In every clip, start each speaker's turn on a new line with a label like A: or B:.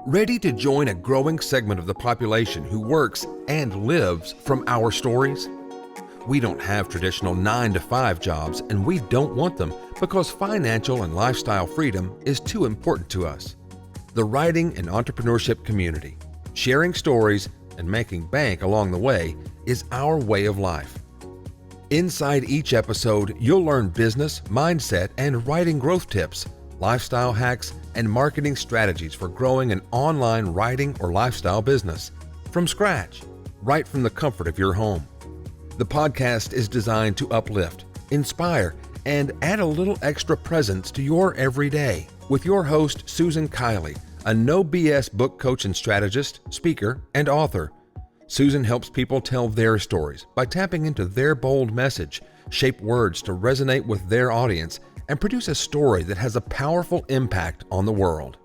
A: Ready to join a growing segment of the population who works and lives from our stories? We don't have traditional 9-to-5 jobs, and we don't want them because financial and lifestyle freedom is too important to us. The writing and entrepreneurship community, sharing stories and making bank along the way, is our way of life. Inside each episode, you'll learn business, mindset, and writing growth tips, lifestyle hacks, and marketing strategies for growing an online writing or lifestyle business from scratch, right from the comfort of your home. The podcast is designed to uplift, inspire, and add a little extra presence to your everyday with your host, Susanrkiley, a no BS book coach and strategist, speaker, and author. Susan helps people tell their stories by tapping into their bold message, shape words to resonate with their audience, and produce a story that has a powerful impact on the world.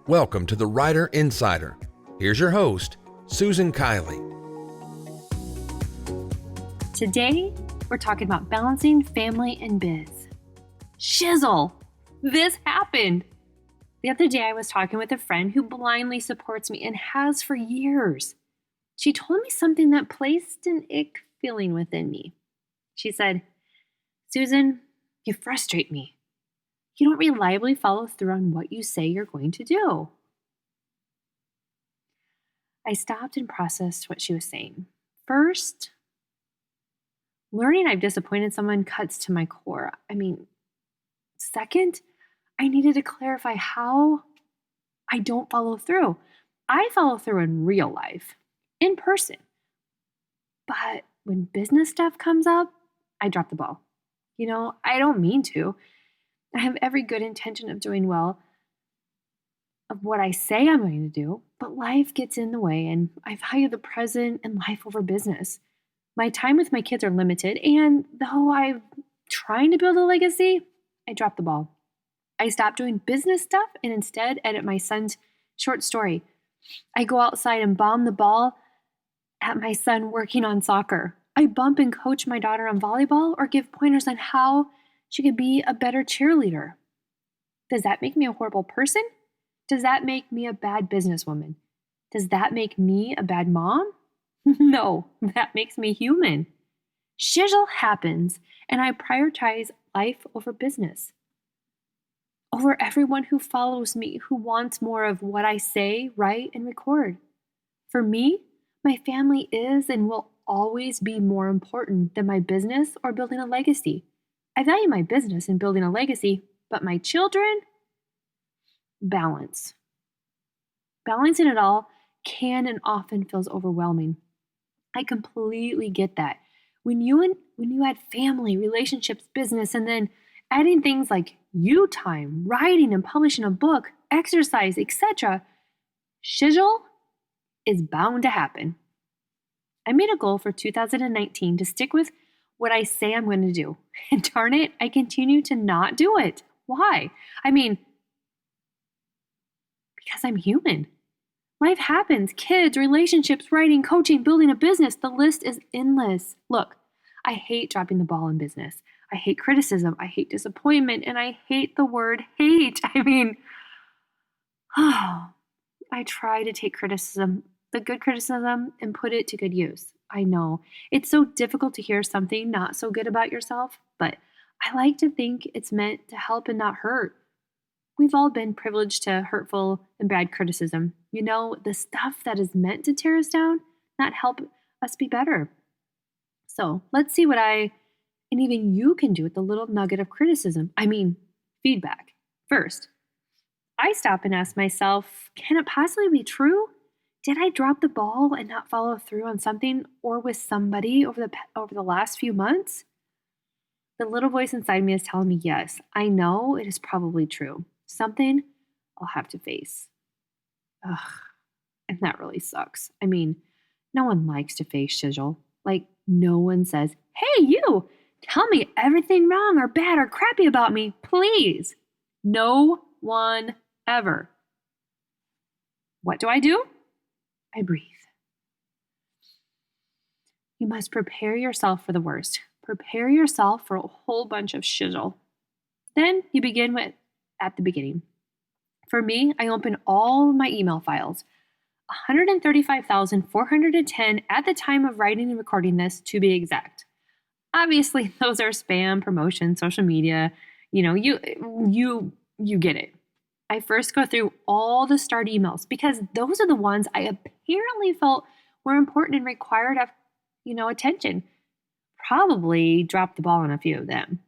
A: Welcome to the Writer Insider. Here's your host, Susanrkiley.
B: Today, we're talking about balancing family and biz. Shizzle! This happened! The other day, I was talking with a friend who blindly supports me and has for years. She told me something that placed an ick feeling within me. She said, "Susan, you frustrate me. You don't reliably follow through on what you say you're going to do." I stopped and processed what she was saying. First, learning I've disappointed someone cuts to my core. Second, I needed to clarify how I don't follow through. I follow through in real life, in person. But when business stuff comes up, I drop the ball. I don't mean to. I have every good intention of doing well, of what I say I'm going to do, but life gets in the way, and I value the present and life over business. My time with my kids are limited, and though I'm trying to build a legacy, I drop the ball. I stop doing business stuff and instead edit my son's short story. I go outside and bomb the ball at my son working on soccer. I bump and coach my daughter on volleyball or give pointers on how she could be a better cheerleader. Does that make me a horrible person? Does that make me a bad businesswoman? Does that make me a bad mom? No, that makes me human. Shizzle happens, and I prioritize life over business. Over everyone who follows me, who wants more of what I say, write, and record. For me, my family is and will always be more important than my business or building a legacy. I value my business and building a legacy, but my children? Balance. Balancing it all can and often feels overwhelming. I completely get that. When you add family, relationships, business, and then adding things like you time, writing and publishing a book, exercise, etc., shizzle is bound to happen. I made a goal for 2019 to stick with what I say I'm going to do. And darn it, I continue to not do it. Why? Because I'm human. Life happens. Kids, relationships, writing, coaching, building a business. The list is endless. Look, I hate dropping the ball in business. I hate criticism. I hate disappointment. And I hate the word hate. I try to take criticism, the good criticism, and put it to good use. I know it's so difficult to hear something not so good about yourself, but I like to think it's meant to help and not hurt. We've all been privileged to hurtful and bad criticism. The stuff that is meant to tear us down, not help us be better. So let's see what I and even you can do with the little nugget of criticism. Feedback. First, I stop and ask myself, can it possibly be true? Did I drop the ball and not follow through on something or with somebody over the last few months? The little voice inside me is telling me, yes, I know it is probably true. Something I'll have to face. Ugh, and that really sucks. No one likes to face shizzle. No one says, "Hey, you, tell me everything wrong or bad or crappy about me, please." No one ever. What do? I breathe. You must prepare yourself for the worst. Prepare yourself for a whole bunch of shizzle. Then you begin at the beginning. For me, I open all my email files, 135,410 at the time of writing and recording this, to be exact. Obviously, those are spam, promotion, social media. You get it. I first go through all the start emails because those are the ones I apparently felt were important and required attention. Probably dropped the ball on a few of them.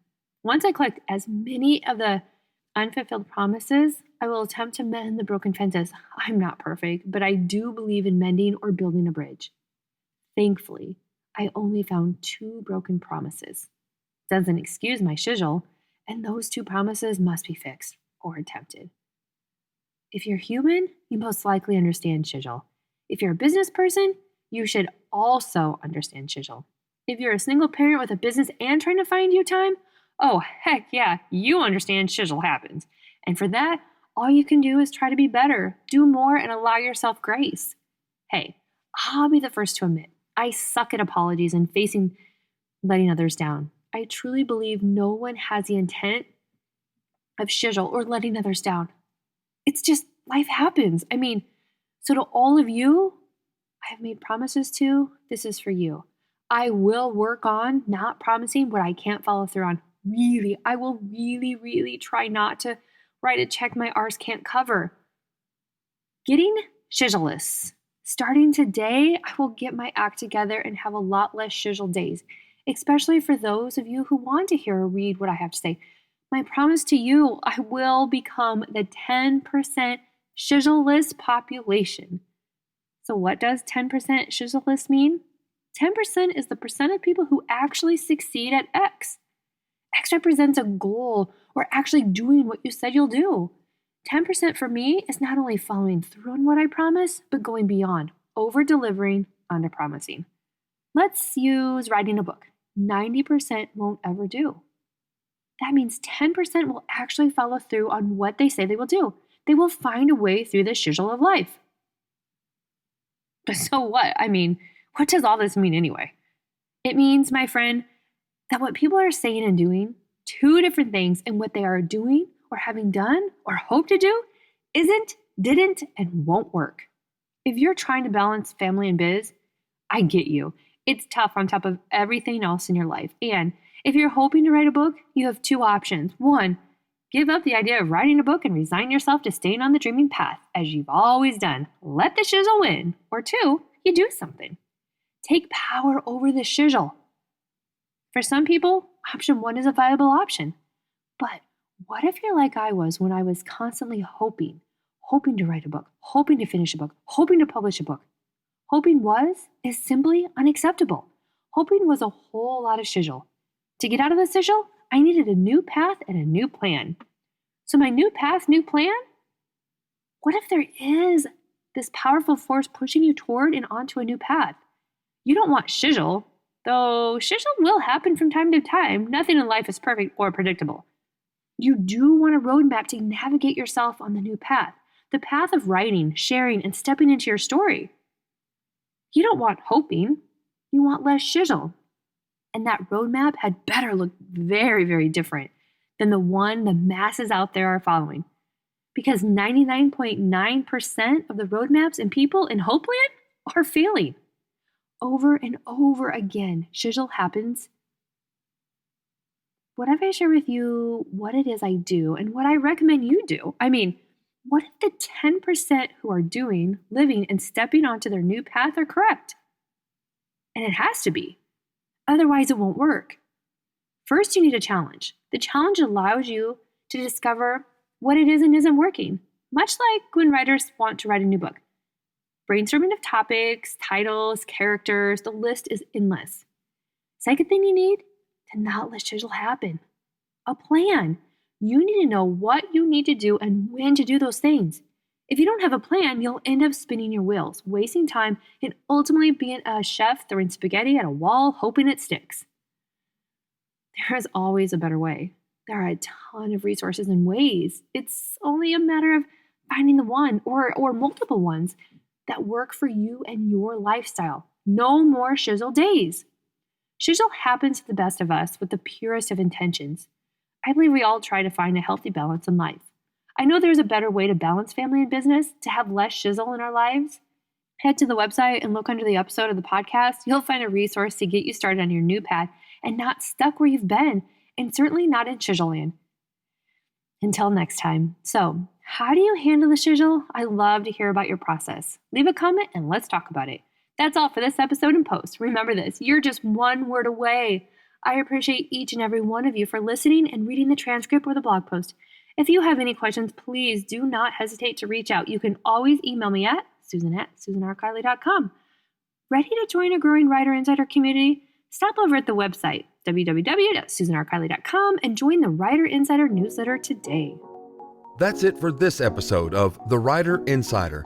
B: Once I collect as many of the unfulfilled promises, I will attempt to mend the broken fences. I'm not perfect, but I do believe in mending or building a bridge. Thankfully, I only found 2 broken promises. Doesn't excuse my shizzle, and those 2 promises must be fixed or attempted. If you're human, you most likely understand shizzle. If you're a business person, you should also understand shizzle. If you're a single parent with a business and trying to find you time, oh, heck yeah, you understand shizzle happens. And for that, all you can do is try to be better, do more, and allow yourself grace. Hey, I'll be the first to admit, I suck at apologies and letting others down. I truly believe no one has the intent of shizzle or letting others down. It's just life happens. So to all of you I have made promises to, this is for you. I will work on not promising what I can't follow through on. Really, I will really try not to write a check my arse can't cover. Getting shizzleless. Starting today, I will get my act together and have a lot less shizzle days, especially for those of you who want to hear or read what I have to say. My promise to you, I will become the 10% shizzleless population. So what does 10% shizzleless mean? 10% is the percent of people who actually succeed at X. X represents a goal or actually doing what you said you'll do. 10% for me is not only following through on what I promise, but going beyond, over-delivering, under-promising. Let's use writing a book. 90% won't ever do. That means 10% will actually follow through on what they say they will do. They will find a way through the shizzle of life. But so what? What does all this mean anyway? It means, my friend, that what people are saying and doing, 2 different things, and what they are doing or having done or hope to do isn't, didn't, and won't work. If you're trying to balance family and biz, I get you. It's tough on top of everything else in your life. And if you're hoping to write a book, you have 2 options. 1, give up the idea of writing a book and resign yourself to staying on the dreaming path, as you've always done. Let the shizzle win. Or 2, you do something. Take power over the shizzle. For some people, option 1 is a viable option. But what if you're like I was when I was constantly hoping to write a book, hoping to finish a book, hoping to publish a book? Hoping is simply unacceptable. Hoping was a whole lot of shizzle. To get out of the shizzle, I needed a new path and a new plan. So my new path, new plan? What if there is this powerful force pushing you toward and onto a new path? You don't want shizzle, though shizzle will happen from time to time. Nothing in life is perfect or predictable. You do want a roadmap to navigate yourself on the new path, the path of writing, sharing, and stepping into your story. You don't want hoping, you want less shizzle. And that roadmap had better look very different than the one the masses out there are following. Because 99.9% of the roadmaps and people in Hopeland are failing. Over and over again, shizzle happens. What if I share with you what it is I do and what I recommend you do? What if the 10% who are doing, living, and stepping onto their new path are correct? And it has to be. Otherwise, it won't work. First, you need a challenge. The challenge allows you to discover what it is and isn't working, much like when writers want to write a new book. Brainstorming of topics, titles, characters, the list is endless. Second thing you need to not let shizzle happen. A plan. You need to know what you need to do and when to do those things. If you don't have a plan, you'll end up spinning your wheels, wasting time, and ultimately being a chef throwing spaghetti at a wall, hoping it sticks. There is always a better way. There are a ton of resources and ways. It's only a matter of finding the one or multiple ones that work for you and your lifestyle. No more shizzle days. Shizzle happens to the best of us with the purest of intentions. I believe we all try to find a healthy balance in life. I know there's a better way to balance family and business, to have less shizzle in our lives. Head to the website and look under the episode of the podcast. You'll find a resource to get you started on your new path and not stuck where you've been, and certainly not in shizzle land. Until next time. So, how do you handle the shizzle? I love to hear about your process. Leave a comment and let's talk about it. That's all for this episode and post. Remember this, you're just one word away. I appreciate each and every one of you for listening and reading the transcript or the blog post. If you have any questions, please do not hesitate to reach out. You can always email me at susanrkiley.com. Ready to join a growing Writer Insider community? Stop over at the website, www.susanrkiley.com, and join the Writer Insider newsletter today.
A: That's it for this episode of The Writer Insider.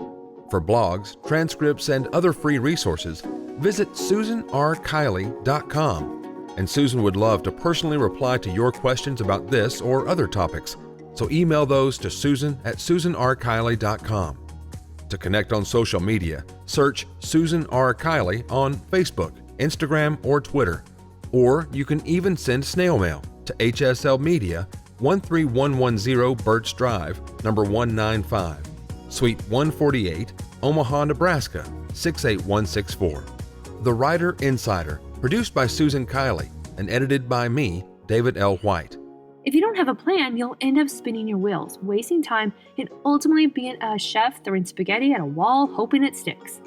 A: For blogs, transcripts, and other free resources, visit susanrkiley.com. And Susan would love to personally reply to your questions about this or other topics. So email those to susan@susanrkiley.com. To connect on social media, search Susan R. Kiley on Facebook, Instagram, or Twitter. Or you can even send snail mail to HSL Media, 13110 Birch Drive, number 195, Suite 148, Omaha, Nebraska, 68164. The Writer Insider, produced by Susan Kiley and edited by me, David L. White.
B: If you don't have a plan, you'll end up spinning your wheels, wasting time, and ultimately being a chef throwing spaghetti at a wall hoping it sticks.